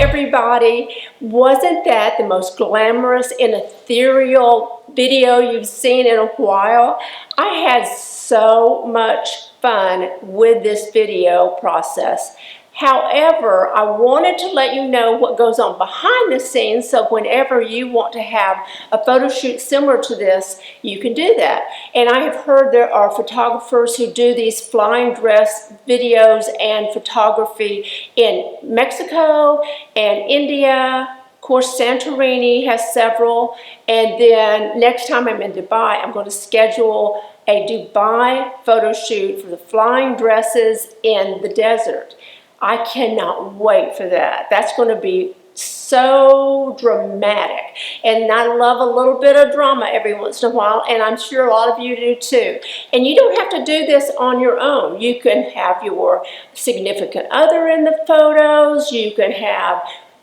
everybody. Wasn't that the most glamorous and ethereal video you've seen in a while? I had so much fun with this video process. However, I wanted to let you know what goes on behind the scenes, so whenever you want to have a photo shoot similar to this, you can do that. And I have heard there are photographers who do these flying dress videos and photography in Mexico and India. Of course, Santorini has several. And then next time I'm in Dubai, I'm going to schedule a Dubai photo shoot for the flying dresses in the desert. I cannot wait for that. That's going to be so dramatic. And I love a little bit of drama every once in a while, and I'm sure a lot of you do too. And you don't have to do this on your own. You can have your significant other in the photos. You can have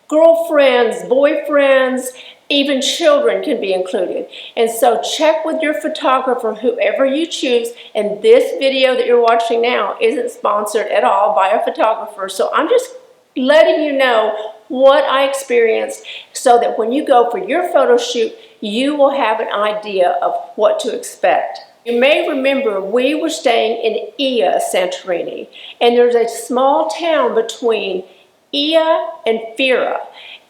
girlfriends, boyfriends, even children can be included. And so check with your photographer, whoever you choose. And this video that you're watching now isn't sponsored at all by a photographer. So I'm just letting you know what I experienced so that when you go for your photo shoot, you will have an idea of what to expect. You may remember we were staying in Ia, Santorini, and there's a small town between Ia and Fira.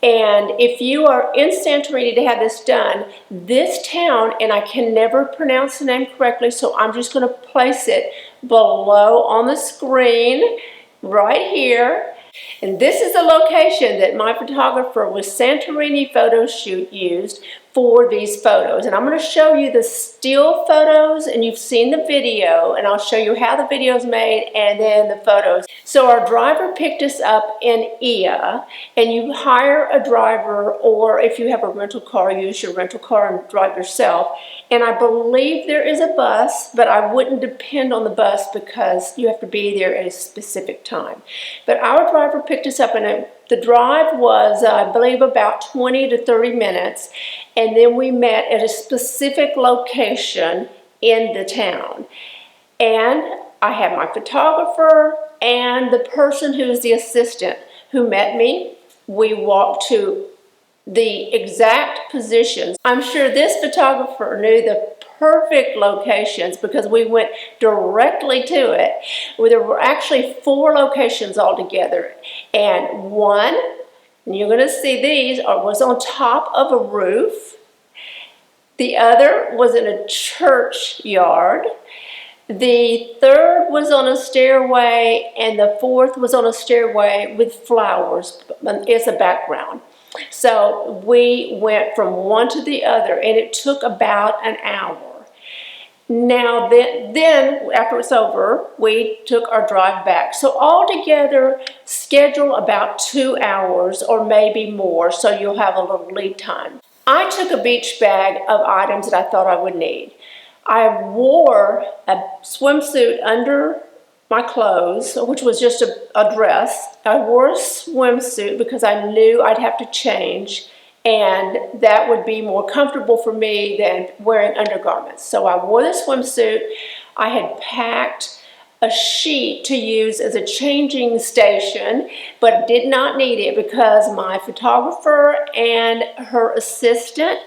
And if you are in Santorini to have this done, this town, and I can never pronounce the name correctly, so I'm just going to place it below on the screen right here. And this is the location that my photographer with Santorini Photoshoot used for these photos. And I'm going to show you the still photos, and you've seen the video, and I'll show you how the video is made and then the photos. So our driver picked us up in Ia, and you hire a driver, or if you have a rental car, use your rental car and drive yourself. And I believe there is a bus, but I wouldn't depend on the bus because you have to be there at a specific time. But our driver picked us up, and the drive was, I believe, about 20 to 30 minutes. And then we met at a specific location in the town. And I had my photographer and the person who is the assistant who met me. We walked to the exact positions. I'm sure this photographer knew the perfect locations because we went directly to it. There were actually 4 locations altogether, and one, and you're going to see these, was on top of a roof. The other was in a church yard. The third was on a stairway, and the fourth was on a stairway with flowers as a background. So we went from one to the other, and it took about an hour. Now then after it's over, we took our drive back. So altogether, schedule about 2 hours or maybe more, so you'll have a little lead time. I took a beach bag of items that I thought I would need. I wore a swimsuit under my clothes, which was just a dress. I wore a swimsuit because I knew I'd have to change, and that would be more comfortable for me than wearing undergarments. So I wore the swimsuit. I had packed a sheet to use as a changing station, but did not need it because my photographer and her assistant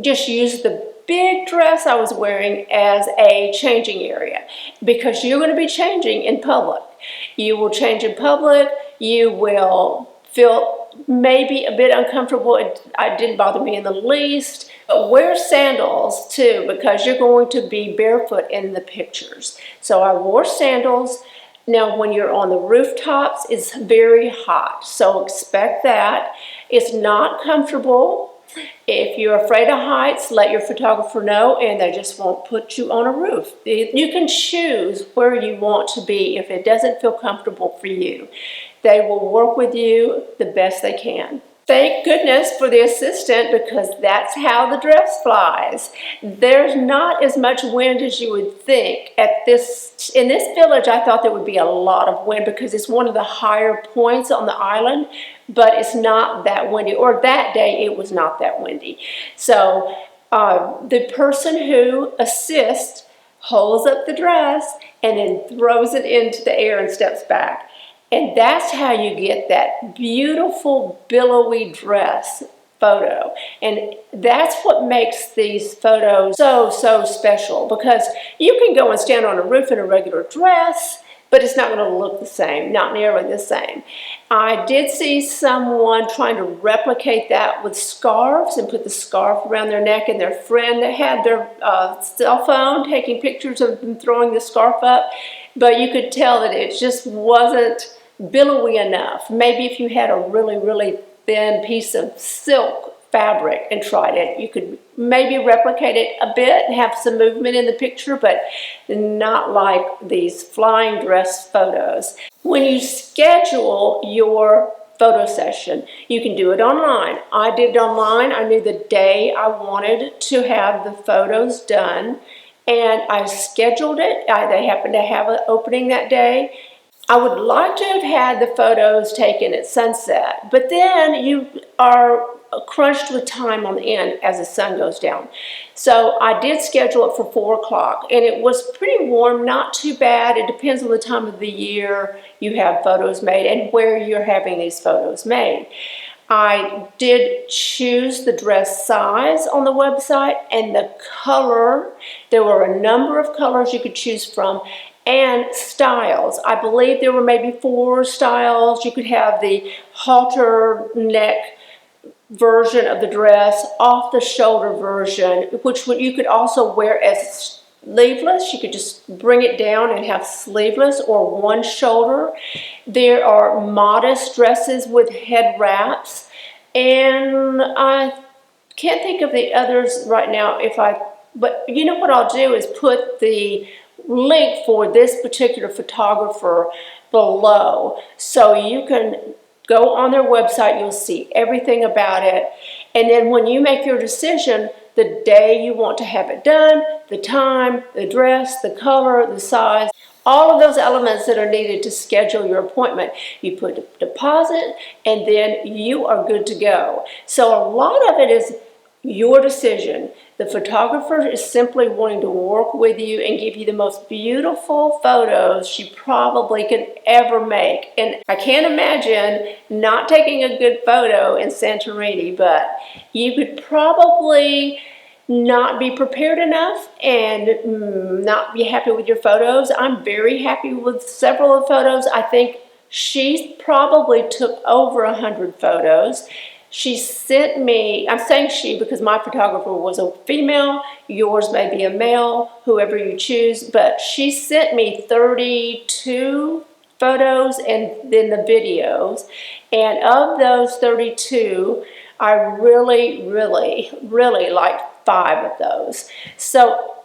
just used the big dress I was wearing as a changing area, because you're going to be changing in public. You will change in public. You will feel maybe a bit uncomfortable. It didn't bother me in the least. But wear sandals too, because you're going to be barefoot in the pictures. So I wore sandals. Now when you're on the rooftops, it's very hot, so expect that. It's not comfortable. If you're afraid of heights, let your photographer know, and they just won't put you on a roof. You can choose where you want to be if it doesn't feel comfortable for you. They will work with you the best they can. Thank goodness for the assistant, because that's how the dress flies. There's not as much wind as you would think. In this village, I thought there would be a lot of wind because it's one of the higher points on the island, but it's not that windy, or that day it was not that windy. So the person who assists holds up the dress and then throws it into the air and steps back. And that's how you get that beautiful billowy dress photo. And that's what makes these photos so special, because you can go and stand on a roof in a regular dress, but it's not going to look the same, not nearly the same. I did see someone trying to replicate that with scarves and put the scarf around their neck, and their friend had their cell phone taking pictures of them throwing the scarf up, but you could tell that it just wasn't billowy enough. Maybe if you had a really thin piece of silk fabric and tried it, you could maybe replicate it a bit and have some movement in the picture, but not like these flying dress photos. When you schedule your photo session, you can do it online. I did it online. I knew the day I wanted to have the photos done, and I scheduled it. They happened to have an opening that day. I would like to have had the photos taken at sunset, but then you are crunched with time on the end as the sun goes down. So I did schedule it for 4 o'clock, and it was pretty warm, not too bad. It depends on the time of the year you have photos made and where you're having these photos made. I did choose the dress size on the website and the color. There were a number of colors you could choose from, and styles. I believe there were maybe 4 styles. You could have the halter neck version of the dress, off the shoulder version, which you could also wear as sleeveless. You could just bring it down and have sleeveless or one shoulder. There are modest dresses with head wraps, and I can't think of the others right now. But you know what I'll do is put the link for this particular photographer below, so you can go on their website. You'll see everything about it, and then when you make your decision, the day you want to have it done, the time, the dress, the color, the size, all of those elements that are needed to schedule your appointment, you put a deposit, and then you are good to go. So a lot of it is your decision. The photographer is simply wanting to work with you and give you the most beautiful photos she probably could ever make. And I can't imagine not taking a good photo in Santorini, but you could probably not be prepared enough and not be happy with your photos. I'm very happy with several of the photos. I think she probably took over 100 photos. She sent me, I'm saying she because my photographer was a female, yours may be a male, whoever you choose, but she sent me 32 photos and then the videos. And of those 32, I really liked 5 of those. So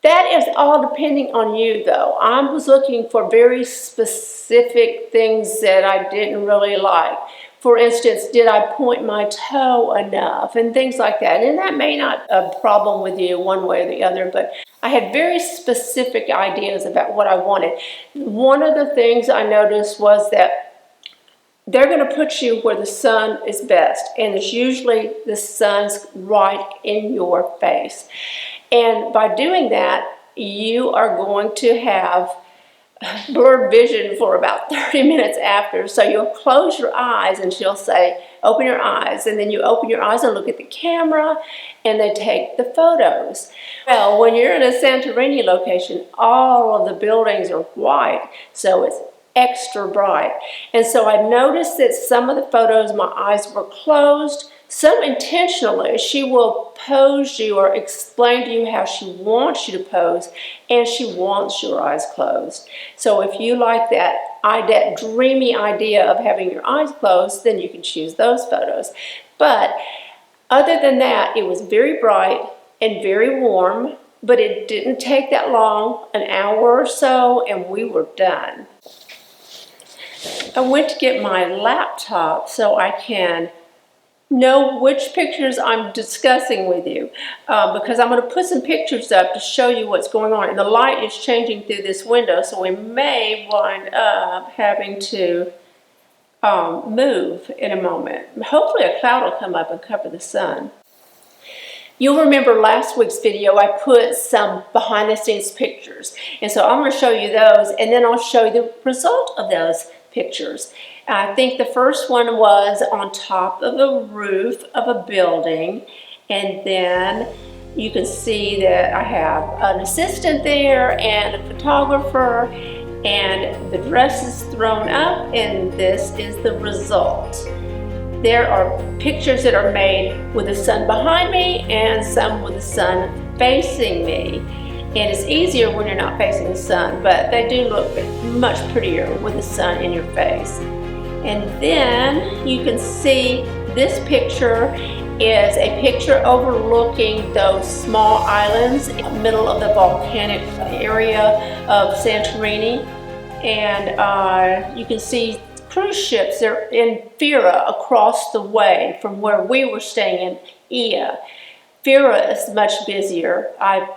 that is all depending on you, though. I was looking for very specific things that I didn't really like. For instance, did I point my toe enough and things like that? And that may not be a problem with you one way or the other, but I had very specific ideas about what I wanted. One of the things I noticed was that they're going to put you where the sun is best, and it's usually the sun's right in your face. And by doing that, you are going to have blurred vision for about 30 minutes after. So you'll close your eyes and she'll say, open your eyes. And then you open your eyes and look at the camera, and they take the photos. Well, when you're in a Santorini location, all of the buildings are white, so it's extra bright. And so I noticed that some of the photos, my eyes were closed. Some intentionally, she will pose you or explain to you how she wants you to pose, and she wants your eyes closed. So if you like that dreamy idea of having your eyes closed, then you can choose those photos. But other than that, it was very bright and very warm, but it didn't take that long, an hour or so, and we were done. I went to get my laptop so I can know which pictures I'm discussing with you, because I'm going to put some pictures up to show you what's going on. And the light is changing through this window, so we may wind up having to move in a moment. Hopefully a cloud will come up and cover the sun. You'll remember last week's video, I put some behind the scenes pictures. And so I'm going to show you those, and then I'll show you the result of those pictures. I think the first one was on top of a roof of a building, and then you can see that I have an assistant there and a photographer, and the dress is thrown up, and this is the result. There are pictures that are made with the sun behind me and some with the sun facing me. And it's easier when you're not facing the sun, but they do look much prettier with the sun in your face. And then you can see this picture is a picture overlooking those small islands in the middle of the volcanic area of Santorini. And you can see cruise ships. They're in Fira across the way from where we were staying in Ia. Fira is much busier. I'm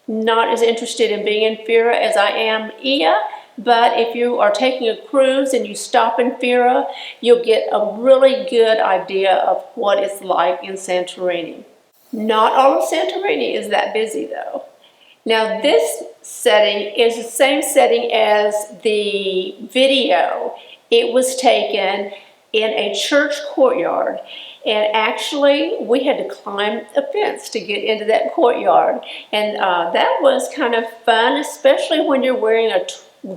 not as interested in being in Fira as I am Ia, but if you are taking a cruise and you stop in Fira, you'll get a really good idea of what it's like in Santorini. Not all of Santorini is that busy though. Now this setting is the same setting as the video. It was taken in a church courtyard, and actually we had to climb a fence to get into that courtyard, and that was kind of fun, especially when you're wearing a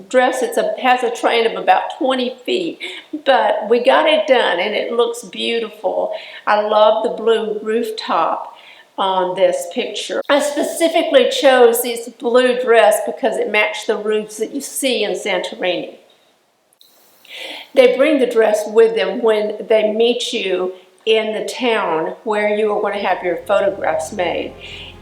dress that has a train of about 20 feet, but we got it done and it looks beautiful. I love the blue rooftop on this picture. I specifically chose this blue dress because it matched the roofs that you see in Santorini. They bring the dress with them when they meet you in the town where you are going to have your photographs made.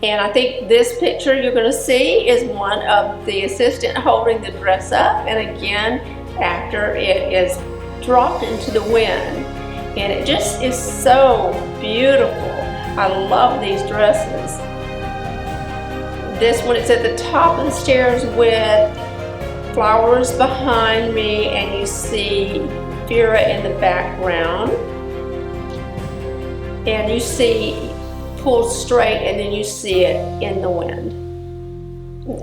And I think this picture you're going to see is one of the assistant holding the dress up, and again after it is dropped into the wind. And it just is so beautiful. I love these dresses. This one is at the top of the stairs with flowers behind me, and you see Fira in the background, and you see pulled straight, and then you see it in the wind.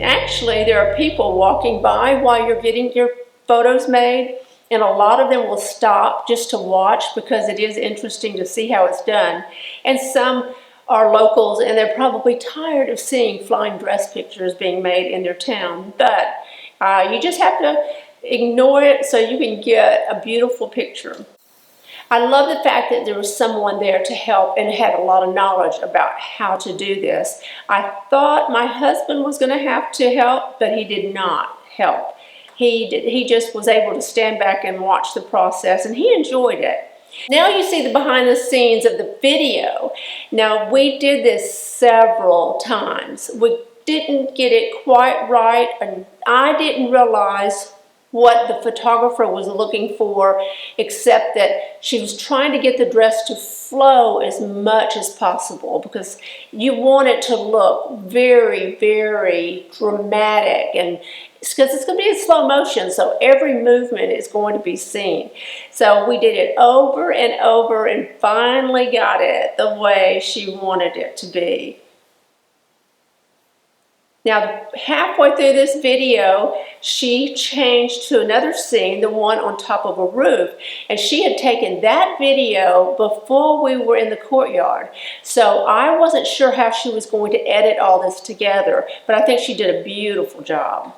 Actually, there are people walking by while you're getting your photos made, and a lot of them will stop just to watch because it is interesting to see how it's done. And some are locals, and they're probably tired of seeing flying dress pictures being made in their town, but you just have to ignore it so you can get a beautiful picture. I love the fact that there was someone there to help and had a lot of knowledge about how to do this. I thought my husband was going to have to help, but he did not help. He just was able to stand back and watch the process, and he enjoyed it. Now you see the behind the scenes of the video. Now we did this several times. We didn't get it quite right, and I didn't realize what the photographer was looking for, except that she was trying to get the dress to flow as much as possible because you want it to look very, very dramatic, and because it's going to be in slow motion, so every movement is going to be seen. So we did it over and over and finally got it the way she wanted it to be. Now, halfway through this video, she changed to another scene, the one on top of a roof, and she had taken that video before we were in the courtyard. So I wasn't sure how she was going to edit all this together, but I think she did a beautiful job.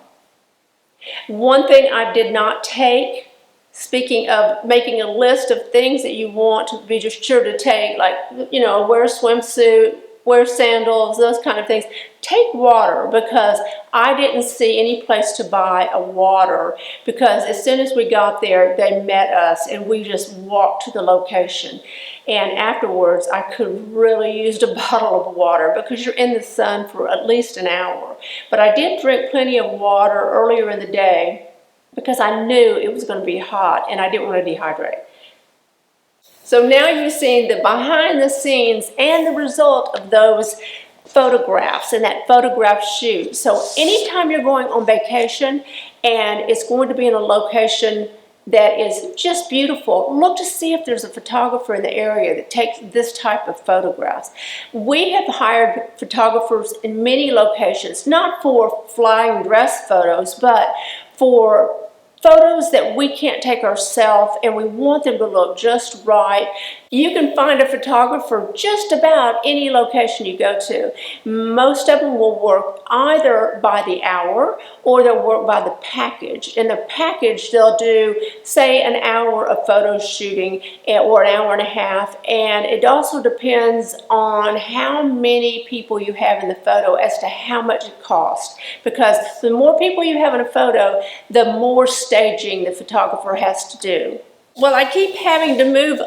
One thing I did not take, speaking of making a list of things that you want to be just sure to take, like, you know, wear a swimsuit, wear sandals, those kind of things. Take water, because I didn't see any place to buy a water, because as soon as we got there, they met us and we just walked to the location. And afterwards, I could really use a bottle of water because you're in the sun for at least an hour. But I did drink plenty of water earlier in the day because I knew it was going to be hot and I didn't want to dehydrate. So now you've seen the behind the scenes and the result of those photographs and that photograph shoot. So anytime you're going on vacation and it's going to be in a location that is just beautiful, look to see if there's a photographer in the area that takes this type of photographs. We have hired photographers in many locations, not for flying dress photos, but for photos that we can't take ourselves and we want them to look just right. You can find a photographer just about any location you go to. Most of them will work either by the hour or they'll work by the package. In the package, they'll do, say, an hour of photo shooting or an hour and a half, and it also depends on how many people you have in the photo as to how much it costs. Because the more people you have in a photo, the more staging the photographer has to do. Well, I keep having to move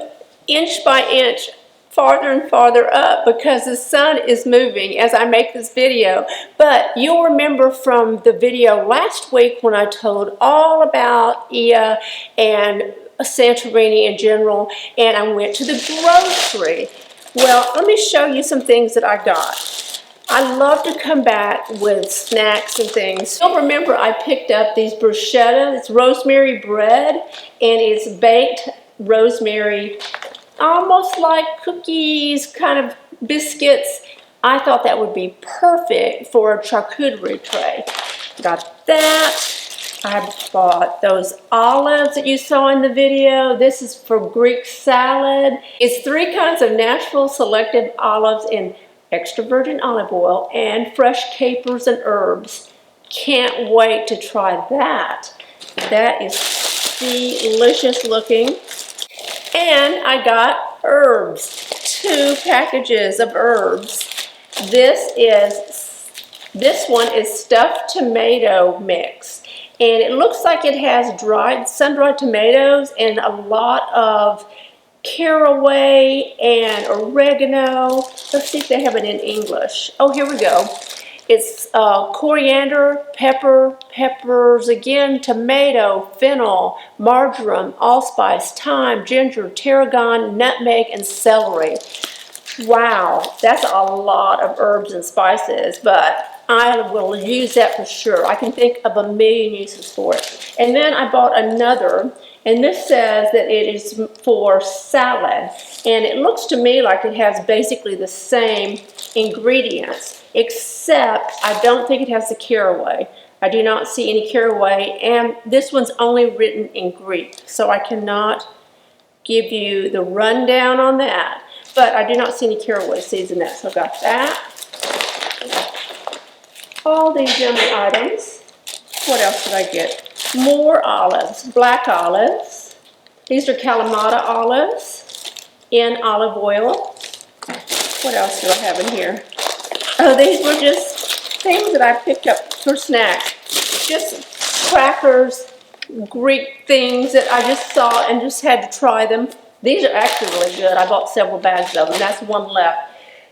inch by inch farther and farther up because the sun is moving as I make this video. But you'll remember from the video last week when I told all about Ia and Santorini in general, and I went to the grocery. Well, let me show you some things that I got. I love to come back with snacks and things. You'll remember I picked up these bruschetta. It's rosemary bread, and it's baked rosemary, almost like cookies, kind of biscuits. I thought that would be perfect for a charcuterie tray. Got that. I bought those olives that you saw in the video. This is for Greek salad. It's 3 kinds of natural selected olives in extra virgin olive oil and fresh capers and herbs. Can't wait to try that. That is delicious looking. And I got herbs, 2 packages of herbs. This one is stuffed tomato mix. And it looks like it has sun-dried tomatoes and a lot of caraway and oregano. Let's see if they have it in English. Oh, here we go. It's coriander, peppers again, tomato, fennel, marjoram, allspice, thyme, ginger, tarragon, nutmeg, and celery. Wow, that's a lot of herbs and spices, but I will use that for sure. I can think of a million uses for it. And then I bought another, and this says that it is for salad. And it looks to me like it has basically the same ingredients, except I don't think it has the caraway. I do not see any caraway, and this one's only written in Greek, so I cannot give you the rundown on that. But I do not see any caraway seeds in that, so I got that. All these yummy items. What else did I get? More olives, black olives. These are Kalamata olives in olive oil. What else do I have in here? Oh, these were just things that I picked up for snacks. Just crackers, Greek things that I just saw and just had to try them. These are actually really good. I bought several bags of them. That's one left.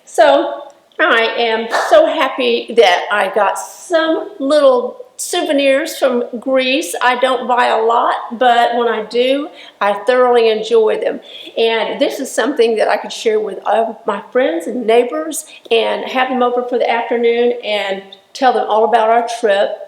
So I am so happy that I got some little souvenirs from Greece. I don't buy a lot, but when I do, I thoroughly enjoy them. And this is something that I could share with my friends and neighbors and have them over for the afternoon and tell them all about our trip.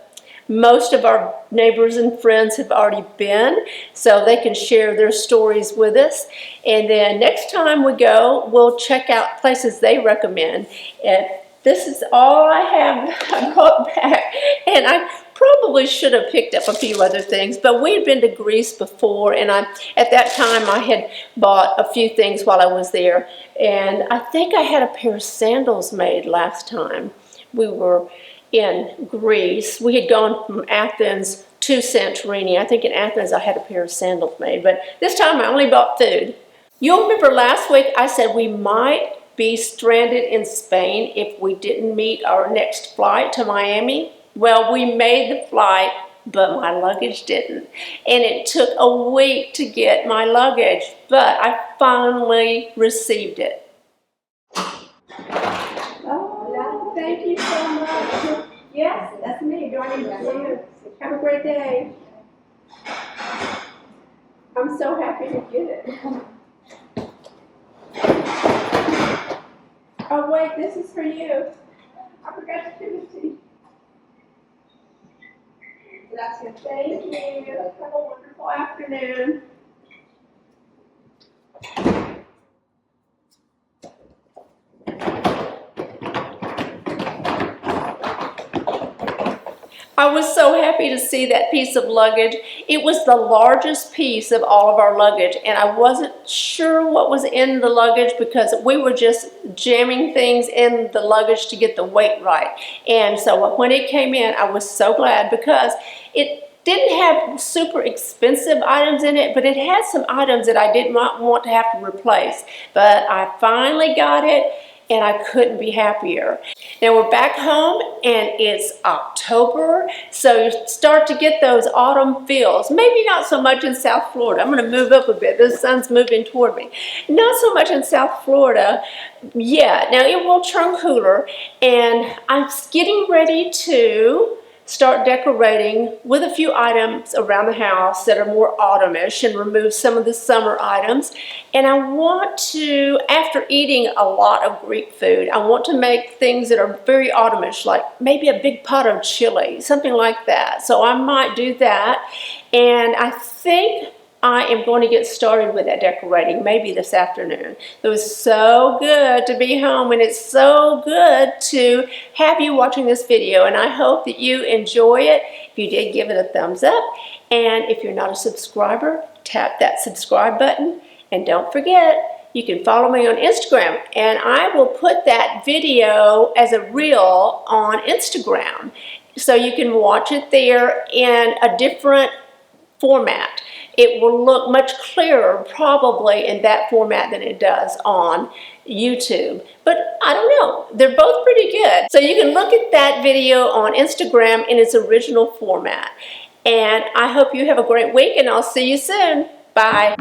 Most of our neighbors and friends have already been, so they can share their stories with us. And then next time we go, we'll check out places they recommend. And this is all I have I brought back. And I probably should have picked up a few other things, but we'd been to Greece before, and at that time I had bought a few things while I was there. And I think I had a pair of sandals made last time we were in Greece. We had gone from Athens to Santorini. I think in Athens I had a pair of sandals made, but this time I only bought food. You'll remember last week I said we might be stranded in Spain if we didn't meet our next flight to Miami. Well, we made the flight, but my luggage didn't. And it took a week to get my luggage, but I finally received it. Oh, thank you so much. Yes, that's me joining you. Have a great day. I'm so happy to get it. Oh wait, this is for you. I forgot to give it to you. Gracias. Thank you. Have a wonderful afternoon. I was so happy to see that piece of luggage. It was the largest piece of all of our luggage, and I wasn't sure what was in the luggage because we were just jamming things in the luggage to get the weight right. And so when it came in, I was so glad because it didn't have super expensive items in it, but it had some items that I did not want to have to replace. But I finally got it, and I couldn't be happier. Now we're back home and it's October, so you start to get those autumn feels. Maybe not so much in South Florida. I'm going to move up a bit. The sun's moving toward me. Not so much in South Florida yet. Now it will turn cooler, and I'm getting ready to start decorating with a few items around the house that are more autumnish and remove some of the summer items. And I want to, after eating a lot of Greek food, I want to make things that are very autumnish, like maybe a big pot of chili, something like that. So I might do that. And I think I am going to get started with that decorating maybe this afternoon. It was so good to be home, and it's so good to have you watching this video, and I hope that you enjoy it. If you did, give it a thumbs up, and if you're not a subscriber, tap that subscribe button, and don't forget, you can follow me on Instagram, and I will put that video as a reel on Instagram, so you can watch it there in a different format. It will look much clearer probably in that format than it does on YouTube. But I don't know, they're both pretty good. So you can look at that video on Instagram in its original format. And I hope you have a great week, and I'll see you soon. Bye.